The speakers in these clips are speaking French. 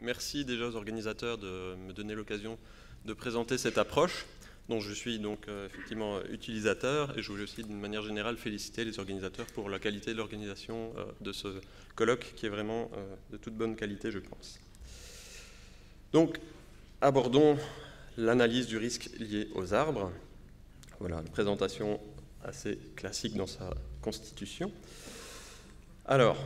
merci déjà aux organisateurs de me donner l'occasion de présenter cette approche, dont je suis donc effectivement utilisateur, et je voulais aussi d'une manière générale féliciter les organisateurs pour la qualité de l'organisation de ce colloque qui est vraiment de toute bonne qualité, je pense. Donc, abordons l'analyse du risque lié aux arbres. Voilà, une présentation assez classique dans sa constitution. Alors,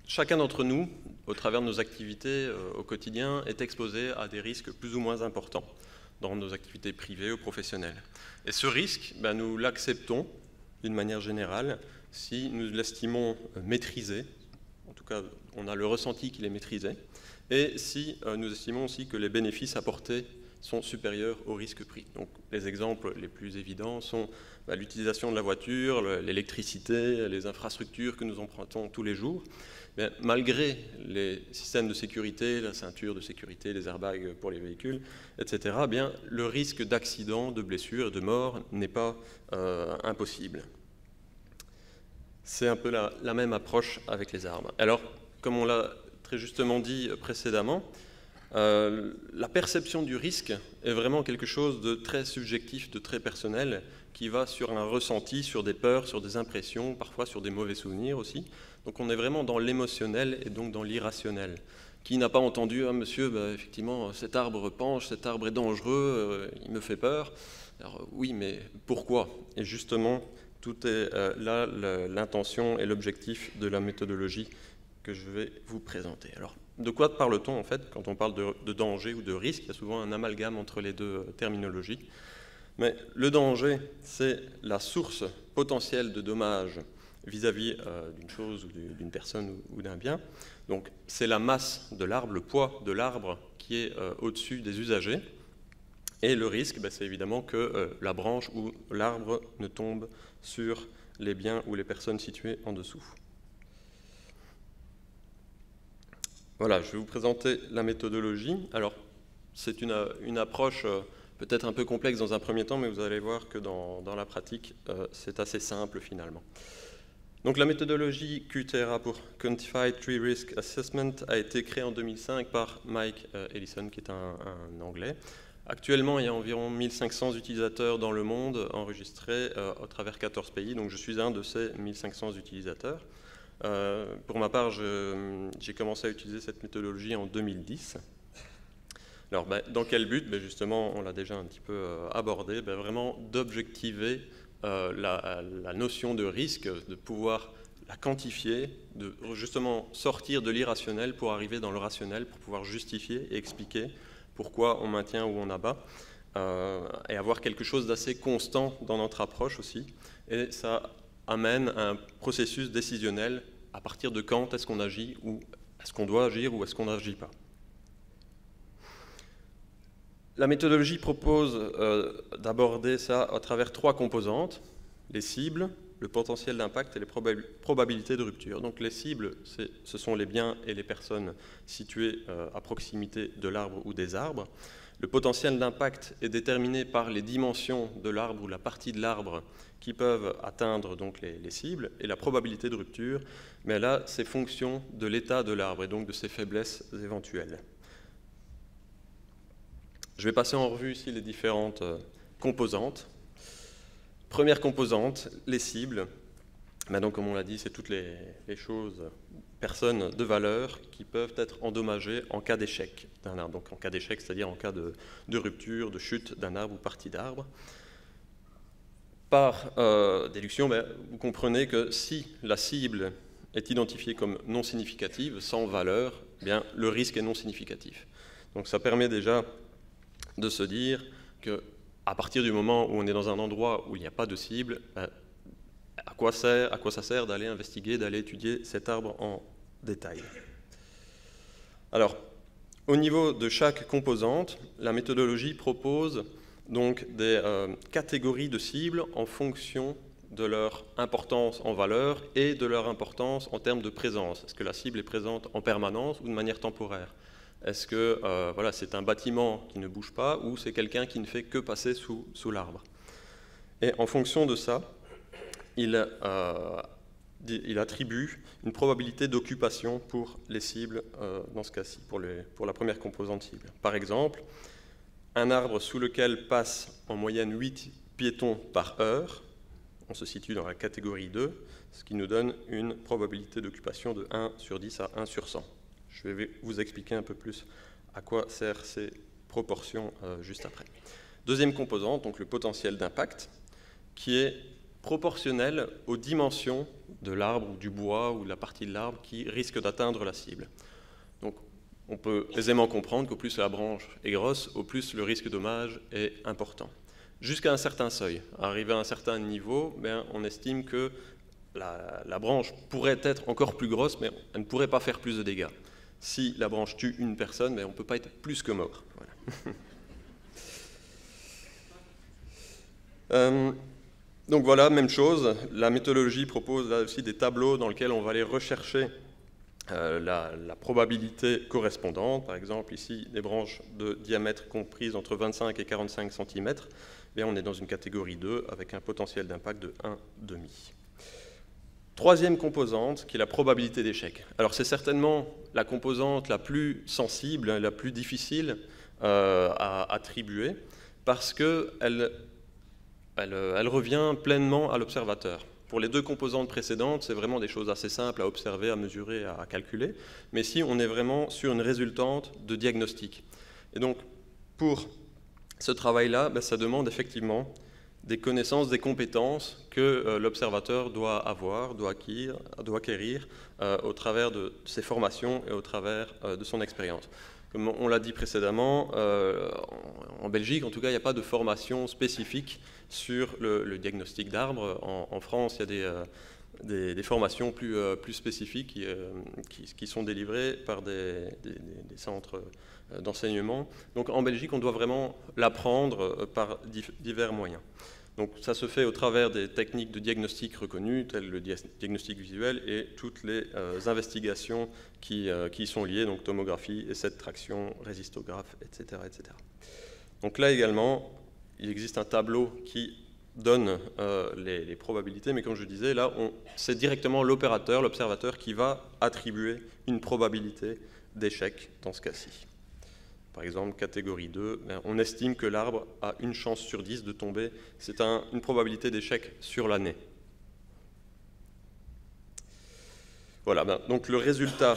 chacun d'entre nous, au travers de nos activités au quotidien, est exposé à des risques plus ou moins importants dans nos activités privées ou professionnelles. Et ce risque, nous l'acceptons d'une manière générale si nous l'estimons maîtrisé, en tout cas on a le ressenti qu'il est maîtrisé, et si nous estimons aussi que les bénéfices apportés sont supérieurs aux risques pris. Donc les exemples les plus évidents sont l'utilisation de la voiture, l'électricité, les infrastructures que nous empruntons tous les jours. Mais malgré les systèmes de sécurité, la ceinture de sécurité, les airbags pour les véhicules, etc., le risque d'accident, de blessure et de mort n'est pas impossible. C'est un peu la même approche avec les arbres. Alors, comme on l'a très justement dit précédemment, la perception du risque est vraiment quelque chose de très subjectif, de très personnel, qui va sur un ressenti, sur des peurs, sur des impressions, parfois sur des mauvais souvenirs aussi. Donc on est vraiment dans l'émotionnel et donc dans l'irrationnel. Qui n'a pas entendu « Ah monsieur, effectivement, cet arbre penche, cet arbre est dangereux, il me fait peur ». Alors oui, mais pourquoi? Et justement, tout est là l'intention et l'objectif de la méthodologie que je vais vous présenter. Alors, de quoi parle-t-on en fait quand on parle de danger ou de risque? Il y a souvent un amalgame entre les deux terminologies. Mais le danger, c'est la source potentielle de dommages vis-à-vis d'une chose ou d'une personne ou d'un bien. Donc c'est la masse de l'arbre, le poids de l'arbre qui est au-dessus des usagers. Et le risque, c'est évidemment que la branche ou l'arbre ne tombe sur les biens ou les personnes situées en dessous. Voilà, je vais vous présenter la méthodologie. Alors, c'est une approche peut-être un peu complexe dans un premier temps, mais vous allez voir que dans la pratique, c'est assez simple finalement. Donc la méthodologie QTRA pour Quantified Tree Risk Assessment a été créée en 2005 par Mike Ellison, qui est un Anglais. Actuellement, il y a environ 1500 utilisateurs dans le monde enregistrés à travers 14 pays, donc je suis un de ces 1500 utilisateurs. Pour ma part, j'ai commencé à utiliser cette méthodologie en 2010. Alors, dans quel but? Justement, on l'a déjà un petit peu abordé, vraiment d'objectiver la notion de risque, de pouvoir la quantifier, de justement sortir de l'irrationnel pour arriver dans le rationnel, pour pouvoir justifier et expliquer pourquoi on maintient ou on abat, et avoir quelque chose d'assez constant dans notre approche aussi. Et ça amène à un processus décisionnel à partir de quand est-ce qu'on agit, ou est-ce qu'on doit agir, ou est-ce qu'on n'agit pas. La méthodologie propose d'aborder ça à travers 3 composantes: les cibles, le potentiel d'impact et les probabilités de rupture. Donc les cibles, ce sont les biens et les personnes situées à proximité de l'arbre ou des arbres. Le potentiel d'impact est déterminé par les dimensions de l'arbre ou la partie de l'arbre qui peuvent atteindre donc les cibles, et la probabilité de rupture, mais là, c'est fonction de l'état de l'arbre et donc de ses faiblesses éventuelles. Je vais passer en revue ici les différentes composantes. Première composante, les cibles. Maintenant, comme on l'a dit, c'est toutes les choses, personnes de valeur qui peuvent être endommagées en cas d'échec d'un arbre. Donc en cas d'échec, c'est-à-dire en cas de rupture, de chute d'un arbre ou partie d'arbre. Par déduction, vous comprenez que si la cible est identifiée comme non significative, sans valeur, le risque est non significatif. Donc ça permet déjà de se dire qu'à partir du moment où on est dans un endroit où il n'y a pas de cible, à quoi ça sert d'aller investiguer, d'aller étudier cet arbre en détail? Alors, au niveau de chaque composante, la méthodologie propose donc des catégories de cibles en fonction de leur importance en valeur et de leur importance en termes de présence. Est-ce que la cible est présente en permanence ou de manière temporaire? Est-ce que c'est un bâtiment qui ne bouge pas, ou c'est quelqu'un qui ne fait que passer sous l'arbre? Et en fonction de ça, il il attribue une probabilité d'occupation pour les cibles, dans ce cas-ci, pour la première composante cible. Par exemple, un arbre sous lequel passent en moyenne 8 piétons par heure, on se situe dans la catégorie 2, ce qui nous donne une probabilité d'occupation de 1 sur 10 à 1 sur 100. Je vais vous expliquer un peu plus à quoi servent ces proportions juste après. Deuxième composante, donc le potentiel d'impact, qui est proportionnel aux dimensions de l'arbre ou du bois ou de la partie de l'arbre qui risque d'atteindre la cible. Donc, on peut aisément comprendre qu'au plus la branche est grosse, au plus le risque de dommage est important. Jusqu'à un certain seuil, arrivé à un certain niveau, on estime que la branche pourrait être encore plus grosse, mais elle ne pourrait pas faire plus de dégâts. Si la branche tue une personne, on ne peut pas être plus que mort. Voilà. Donc voilà, même chose, la méthodologie propose là aussi des tableaux dans lesquels on va aller rechercher la probabilité correspondante. Par exemple, ici, des branches de diamètre comprises entre 25 et 45 cm, on est dans une catégorie 2 avec un potentiel d'impact de 1,5. Troisième composante, qui est la probabilité d'échec. Alors c'est certainement la composante la plus sensible, la plus difficile à attribuer, parce qu'elle revient pleinement à l'observateur. Pour les deux composantes précédentes, c'est vraiment des choses assez simples à observer, à mesurer, à calculer, mais ici on est vraiment sur une résultante de diagnostic. Et donc pour ce travail-là, ça demande effectivement des connaissances, des compétences que l'observateur doit avoir, doit acquérir au travers de ses formations et au travers de son expérience. Comme on l'a dit précédemment, en Belgique, en tout cas, il n'y a pas de formation spécifique sur le diagnostic d'arbres. En France, il y a des formations plus spécifiques qui sont délivrées par des centres d'enseignement. Donc en Belgique, on doit vraiment l'apprendre par divers moyens. Donc ça se fait au travers des techniques de diagnostic reconnues, telles le diagnostic visuel et toutes les investigations qui y sont liées, donc tomographie, essai de traction, résistographe, etc., etc. Donc là également, il existe un tableau qui donne les probabilités, mais comme je disais, là, c'est directement l'opérateur, l'observateur, qui va attribuer une probabilité d'échec dans ce cas-ci. Par exemple, catégorie 2, on estime que l'arbre a une chance sur 10 de tomber. C'est une probabilité d'échec sur l'année. Voilà, donc le résultat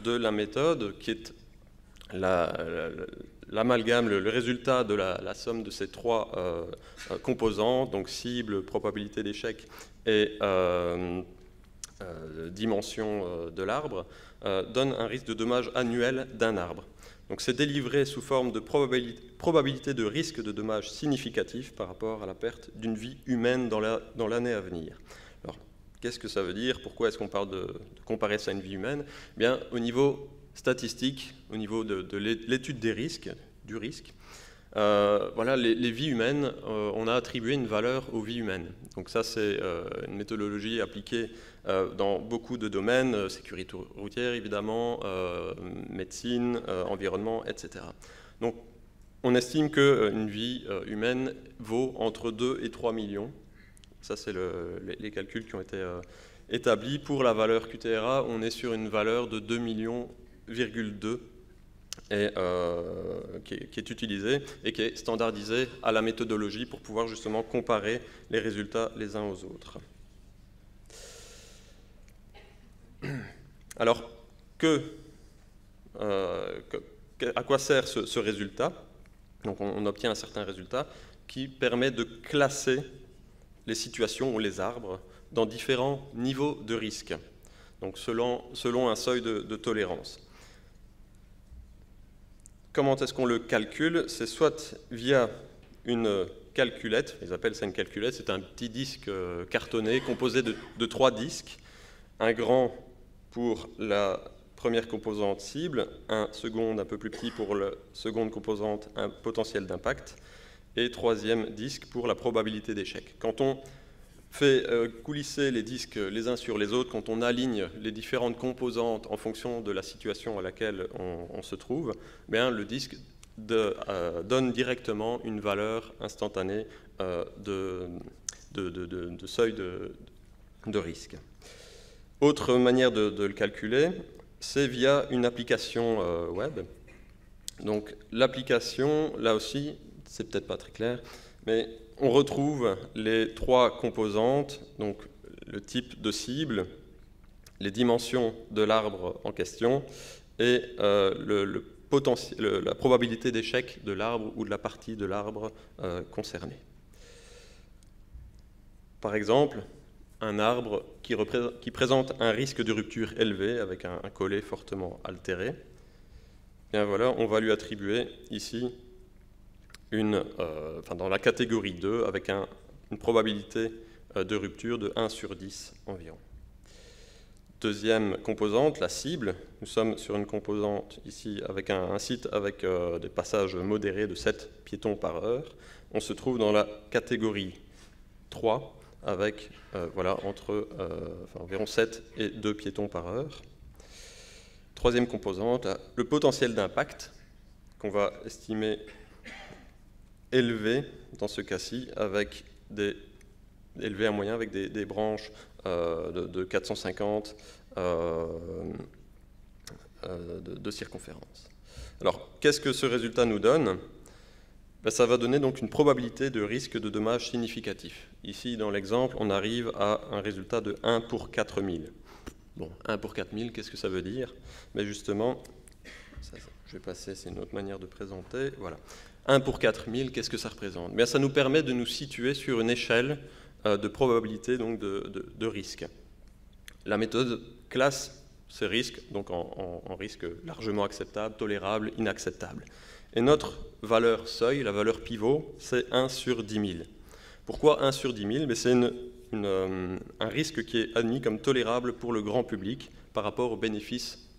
de la méthode, qui est l'amalgame, le résultat de la somme de ces trois composantes, donc cible, probabilité d'échec et dimension de l'arbre, donne un risque de dommage annuel d'un arbre. Donc c'est délivré sous forme de probabilité de risque de dommage significatif par rapport à la perte d'une vie humaine dans l'année à venir. Alors, qu'est-ce que ça veut dire? Pourquoi est-ce qu'on parle de comparer ça à une vie humaine? Bien, au niveau statistique, au niveau de l'étude des risques, du risque, voilà, les vies humaines, on a attribué une valeur aux vies humaines. Donc ça, c'est une méthodologie appliquée dans beaucoup de domaines, sécurité routière évidemment, médecine, environnement, etc. Donc on estime qu'une vie humaine vaut entre 2 et 3 millions. Ça, c'est les calculs qui ont été établis. Pour la valeur QTRA, on est sur une valeur de 2,2 millions qui est utilisée et qui est standardisée à la méthodologie pour pouvoir justement comparer les résultats les uns aux autres. Alors, à quoi sert ce résultat? Donc on obtient un certain résultat qui permet de classer les situations ou les arbres dans différents niveaux de risque, donc selon un seuil de tolérance. Comment est-ce qu'on le calcule? C'est soit via une calculette, ils appellent ça une calculette, c'est un petit disque cartonné composé de 3 disques, un grand pour la première composante cible, un second un peu plus petit pour la seconde composante, un potentiel d'impact, et troisième disque pour la probabilité d'échec. Quand on fait coulisser les disques les uns sur les autres, quand on aligne les différentes composantes en fonction de la situation à laquelle on se trouve, le disque donne directement une valeur instantanée de seuil de risque. Autre manière de le calculer, c'est via une application web. Donc l'application, là aussi, c'est peut-être pas très clair, mais on retrouve les 3 composantes, donc le type de cible, les dimensions de l'arbre en question et la probabilité d'échec de l'arbre ou de la partie de l'arbre concernée. Par exemple, un arbre qui présente un risque de rupture élevé avec un collet fortement altéré, bien voilà, on va lui attribuer ici dans la catégorie 2 avec une probabilité de rupture de 1 sur 10 environ. Deuxième composante, la cible. Nous sommes sur une composante ici avec un site avec des passages modérés de 7 piétons par heure. On se trouve dans la catégorie 3 avec environ 7 et 2 piétons par heure. Troisième composante, le potentiel d'impact qu'on va estimer élevé dans ce cas-ci, élevé à moyen avec des branches de 450 de circonférence. Alors, qu'est-ce que ce résultat nous donne? Ça va donner donc une probabilité de risque de dommage significatif. Ici, dans l'exemple, on arrive à un résultat de 1 pour 4000. Bon, 1 pour 4000, qu'est-ce que ça veut dire? Mais justement, je vais passer, c'est une autre manière de présenter. Voilà. 1 pour 4000, qu'est-ce que ça représente? Bien, ça nous permet de nous situer sur une échelle de probabilité donc de risque. La méthode classe ces risques donc en risques largement acceptables, tolérables, inacceptables. Et notre valeur seuil, la valeur pivot, c'est 1 sur 10 000. Pourquoi 1 sur 10 000? C'est un risque qui est admis comme tolérable pour le grand public par rapport aux bénéfices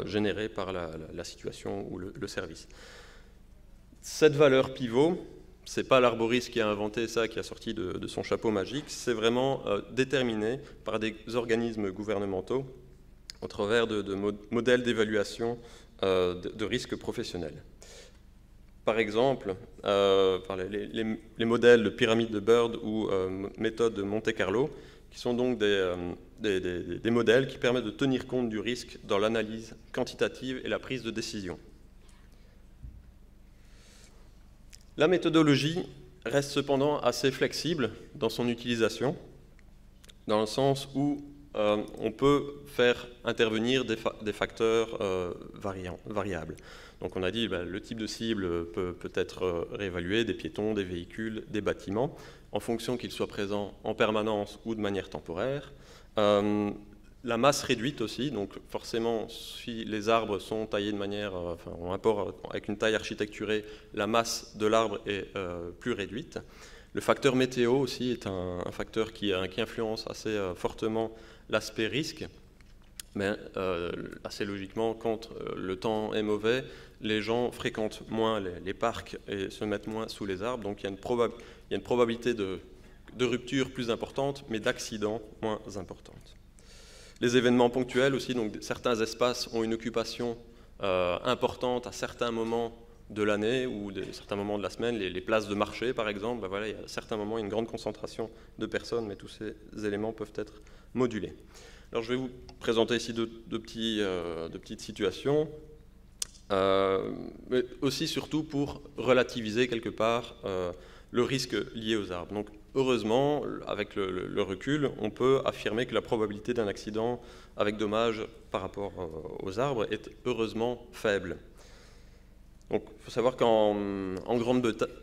générés par la situation ou le service. Cette valeur pivot, ce n'est pas l'arboriste qui a inventé ça, qui a sorti de son chapeau magique, c'est vraiment déterminé par des organismes gouvernementaux au travers de modèles d'évaluation de risques professionnels. Par exemple, par les modèles de pyramide de Bird ou méthode de Monte-Carlo, qui sont donc des modèles qui permettent de tenir compte du risque dans l'analyse quantitative et la prise de décision. La méthodologie reste cependant assez flexible dans son utilisation, dans le sens où on peut faire intervenir des facteurs variables. Donc on a dit le type de cible peut être réévalué, des piétons, des véhicules, des bâtiments, en fonction qu'ils soient présents en permanence ou de manière temporaire. La masse réduite aussi, donc forcément si les arbres sont taillés de manière, ont un rapport avec une taille architecturée, la masse de l'arbre est plus réduite. Le facteur météo aussi est un facteur qui influence assez fortement l'aspect risque. Mais assez logiquement, quand le temps est mauvais, les gens fréquentent moins les parcs et se mettent moins sous les arbres, donc il y a une probabilité de rupture plus importante, mais d'accident moins importante. Les événements ponctuels aussi, donc certains espaces ont une occupation importante à certains moments de l'année ou à certains moments de la semaine, les places de marché par exemple, il y a à certains moments une grande concentration de personnes, mais tous ces éléments peuvent être modulés. Alors je vais vous présenter ici de petites situations, mais aussi surtout pour relativiser quelque part le risque lié aux arbres. Donc heureusement, avec le recul, on peut affirmer que la probabilité d'un accident avec dommage par rapport aux arbres est heureusement faible. Donc, il faut savoir qu'en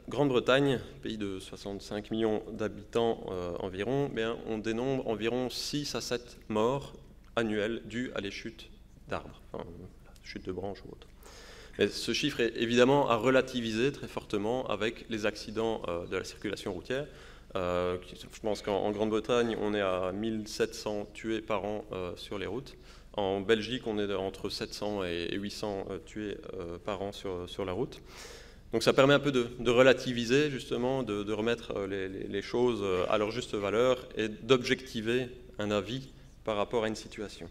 Grande-Bretagne, pays de 65 millions d'habitants environ, on dénombre environ 6 à 7 morts annuelles dues à les chutes d'arbres, chutes de branches ou autres. Mais ce chiffre est évidemment à relativiser très fortement avec les accidents de la circulation routière. Je pense qu'en Grande-Bretagne, on est à 1700 tués par an sur les routes. En Belgique, on est entre 700 et 800 tués par an sur la route. Donc ça permet un peu de relativiser, justement, de remettre les choses à leur juste valeur et d'objectiver un avis par rapport à une situation.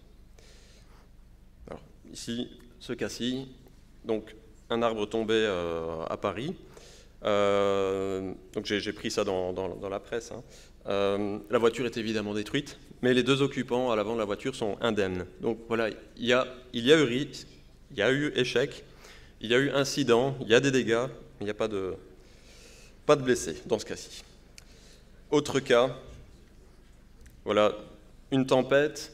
Alors, ici, ce cas-ci, donc un arbre tombé à Paris. Donc j'ai pris ça dans la presse. La voiture est évidemment détruite. mais les 2 occupants à l'avant de la voiture sont indemnes. Donc voilà, il y a eu échec, il y a eu incident, il y a des dégâts, mais il n'y a pas de blessés dans ce cas-ci. Autre cas, voilà, une tempête,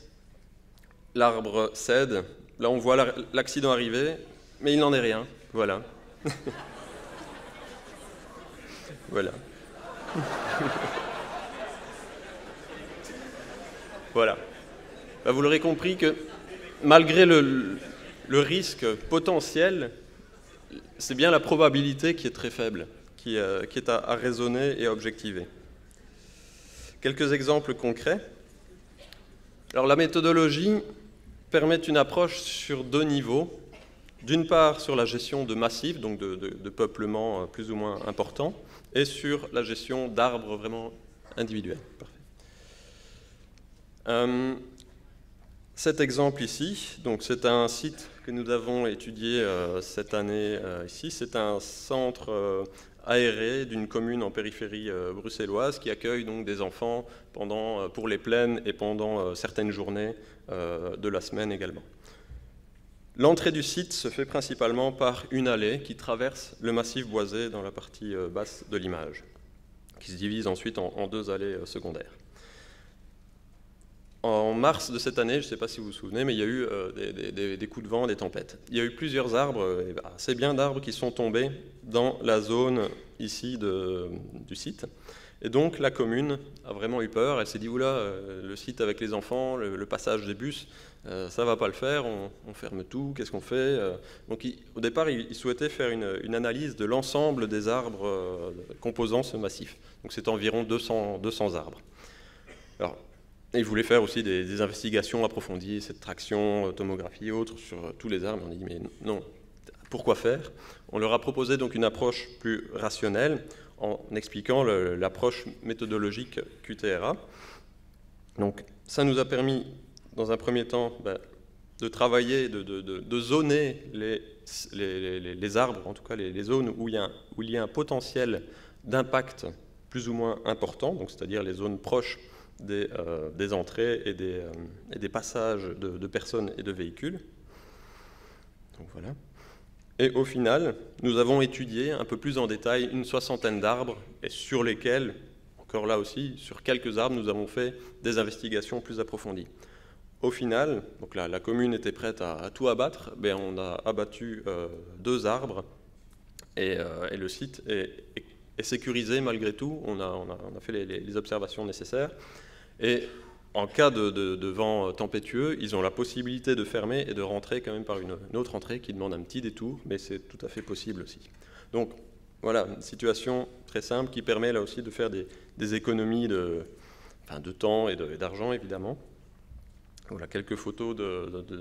l'arbre cède, là on voit l'accident arriver, mais il n'en est rien, voilà. Voilà. Voilà. Bah, vous l'aurez compris que malgré le risque potentiel, c'est bien la probabilité qui est très faible, qui est à raisonner et à objectiver. Quelques exemples concrets. Alors la méthodologie permet une approche sur 2 niveaux. D'une part sur la gestion de massifs, donc de peuplement plus ou moins important, et sur la gestion d'arbres vraiment individuels. Parfait. Cet exemple ici, donc c'est un site que nous avons étudié cette année ici. C'est un centre aéré d'une commune en périphérie bruxelloise qui accueille donc des enfants pour les plaines et pendant certaines journées de la semaine également. L'entrée du site se fait principalement par une allée qui traverse le massif boisé dans la partie basse de l'image, qui se divise ensuite en 2 allées secondaires. En mars de cette année, je ne sais pas si vous vous souvenez, mais il y a eu des coups de vent, des tempêtes. Il y a eu plusieurs arbres, assez bien d'arbres, qui sont tombés dans la zone ici du site. Et donc la commune a vraiment eu peur, elle s'est dit, oula, le site avec les enfants, le passage des bus, ça ne va pas le faire, on ferme tout, qu'est-ce qu'on fait? Donc au départ, ils souhaitaient faire une analyse de l'ensemble des arbres composant ce massif. Donc c'est environ 200 arbres. Alors, ils voulaient faire aussi des investigations approfondies, cette traction, tomographie et autres sur tous les arbres. On a dit, mais non, pourquoi faire? On leur a proposé donc une approche plus rationnelle en expliquant l'approche méthodologique QTRA. Donc ça nous a permis, dans un premier temps, de travailler, de zoner les arbres, en tout cas les zones où il y a un potentiel d'impact plus ou moins important, donc c'est-à-dire les zones proches des entrées et des passages de personnes et de véhicules. Donc voilà. Et au final, nous avons étudié un peu plus en détail une 60aine d'arbres, et sur lesquels, encore là aussi, sur quelques arbres, nous avons fait des investigations plus approfondies. Au final, donc la commune était prête à tout abattre, on a abattu 2 arbres, et le site est sécurisé malgré tout. On a fait les observations nécessaires. Et en cas de vent tempétueux, ils ont la possibilité de fermer et de rentrer quand même par une autre entrée qui demande un petit détour, mais c'est tout à fait possible aussi. Donc voilà, une situation très simple qui permet là aussi de faire des économies de temps et d'argent évidemment. Voilà quelques photos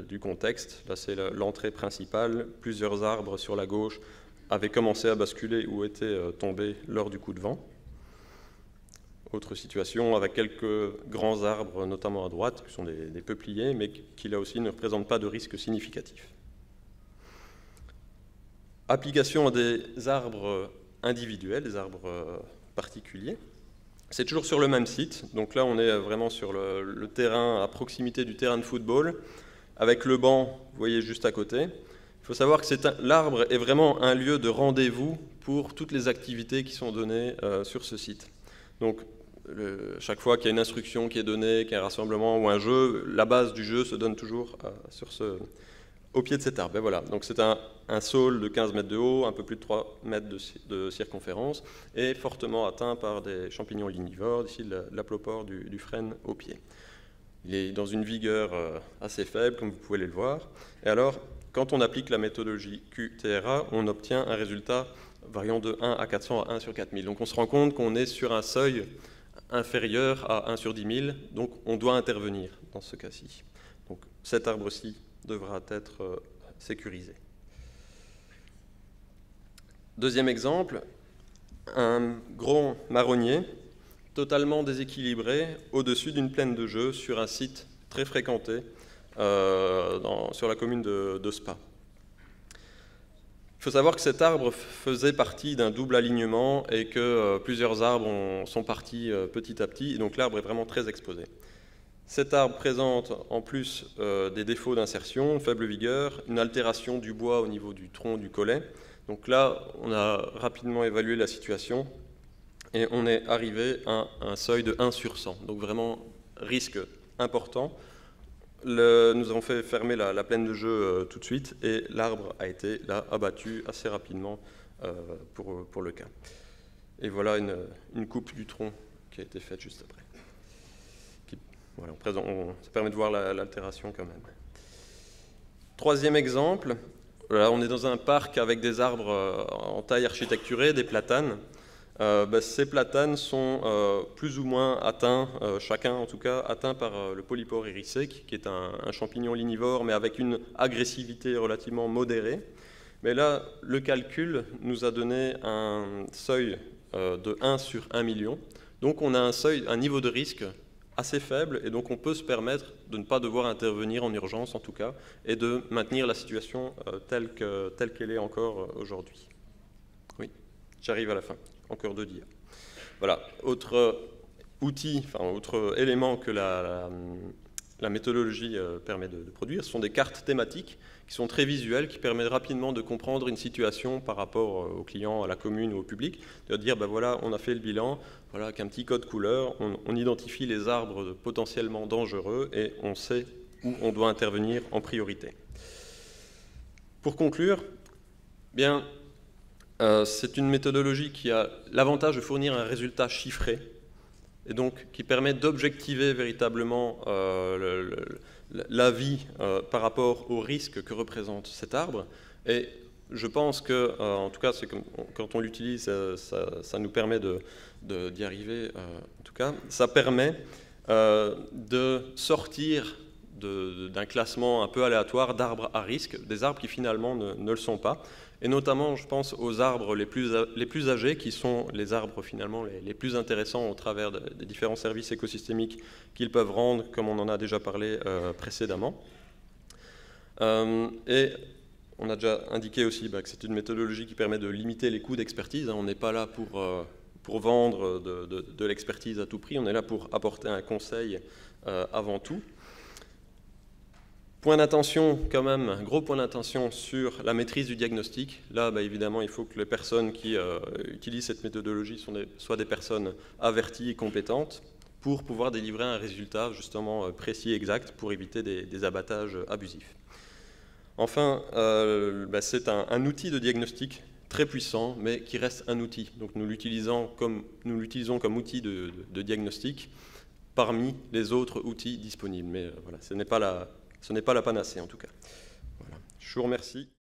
du contexte. Là c'est l'entrée principale, plusieurs arbres sur la gauche avaient commencé à basculer ou étaient tombés lors du coup de vent. Autre situation avec quelques grands arbres, notamment à droite, qui sont des peupliers, mais qui là aussi ne représentent pas de risque significatif. Application à des arbres individuels, des arbres particuliers. C'est toujours sur le même site, donc là on est vraiment sur le terrain, à proximité du terrain de football, avec le banc, vous voyez, juste à côté. Il faut savoir que l'arbre est vraiment un lieu de rendez-vous pour toutes les activités qui sont données sur ce site. Donc, chaque fois qu'il y a une instruction qui est donnée, qu'il y a un rassemblement ou un jeu, la base du jeu se donne toujours au pied de cet arbre. Et voilà. Donc c'est un saule de 15 mètres de haut, un peu plus de 3 mètres de circonférence, et fortement atteint par des champignons lignivores, ici l'aplopore du frêne au pied. Il est dans une vigueur assez faible, comme vous pouvez le voir. Et alors, quand on applique la méthodologie QTRA, on obtient un résultat variant de 1 à 400 à 1 sur 4000. Donc on se rend compte qu'on est sur un seuil inférieur à 1 sur 10 000, donc on doit intervenir dans ce cas-ci. Donc cet arbre-ci devra être sécurisé. Deuxième exemple, un gros marronnier totalement déséquilibré au-dessus d'une plaine de jeu sur un site très fréquenté sur la commune de Spa. Il faut savoir que cet arbre faisait partie d'un double alignement et que plusieurs arbres sont partis petit à petit, et donc l'arbre est vraiment très exposé. Cet arbre présente en plus des défauts d'insertion, une faible vigueur, une altération du bois au niveau du tronc du collet. Donc là, on a rapidement évalué la situation et on est arrivé à un seuil de 1 sur 100. Donc vraiment, risque important. Nous avons fait fermer la plaine de jeu tout de suite et l'arbre a été là abattu assez rapidement pour le cas. Et voilà une coupe du tronc qui a été faite juste après. Voilà, ça permet de voir l'altération quand même. Troisième exemple, là, on est dans un parc avec des arbres en taille architecturée, des platanes. Ces platanes sont plus ou moins atteints, chacun en tout cas, atteints par le polypore hérissé, qui est un champignon lignivore, mais avec une agressivité relativement modérée. Mais là, le calcul nous a donné un seuil de 1 sur 1 million. Donc on a un niveau de risque assez faible, et donc on peut se permettre de ne pas devoir intervenir en urgence en tout cas, et de maintenir la situation telle qu'elle est encore aujourd'hui. Oui, j'arrive à la fin, encore 2 dias. Voilà, autre élément que la méthodologie permet de produire, ce sont des cartes thématiques qui sont très visuelles, qui permettent rapidement de comprendre une situation par rapport au client, à la commune ou au public, de dire, voilà, on a fait le bilan, voilà, qu'un petit code couleur, on identifie les arbres potentiellement dangereux et on sait où on doit intervenir en priorité. Pour conclure, c'est une méthodologie qui a l'avantage de fournir un résultat chiffré, et donc qui permet d'objectiver véritablement l'avis par rapport au risque que représente cet arbre. Et je pense que, en tout cas, quand on l'utilise, ça nous permet d'y arriver. En tout cas, ça permet de sortir d'un classement un peu aléatoire d'arbres à risque, des arbres qui finalement ne le sont pas. Et notamment, je pense aux arbres les plus âgés, qui sont les arbres finalement les plus intéressants au travers des différents services écosystémiques qu'ils peuvent rendre, comme on en a déjà parlé précédemment. Et on a déjà indiqué aussi que c'est une méthodologie qui permet de limiter les coûts d'expertise. On n'est pas là pour vendre de l'expertise à tout prix, on est là pour apporter un conseil avant tout. Point d'attention quand même, un gros point d'attention sur la maîtrise du diagnostic. Là, évidemment, il faut que les personnes qui utilisent cette méthodologie soient des personnes averties et compétentes pour pouvoir délivrer un résultat justement précis et exact pour éviter des abattages abusifs. Enfin, c'est un outil de diagnostic très puissant, mais qui reste un outil. Donc nous l'utilisons comme outil de diagnostic parmi les autres outils disponibles. Mais voilà, ce n'est pas la panacée en tout cas. Voilà. Je vous remercie.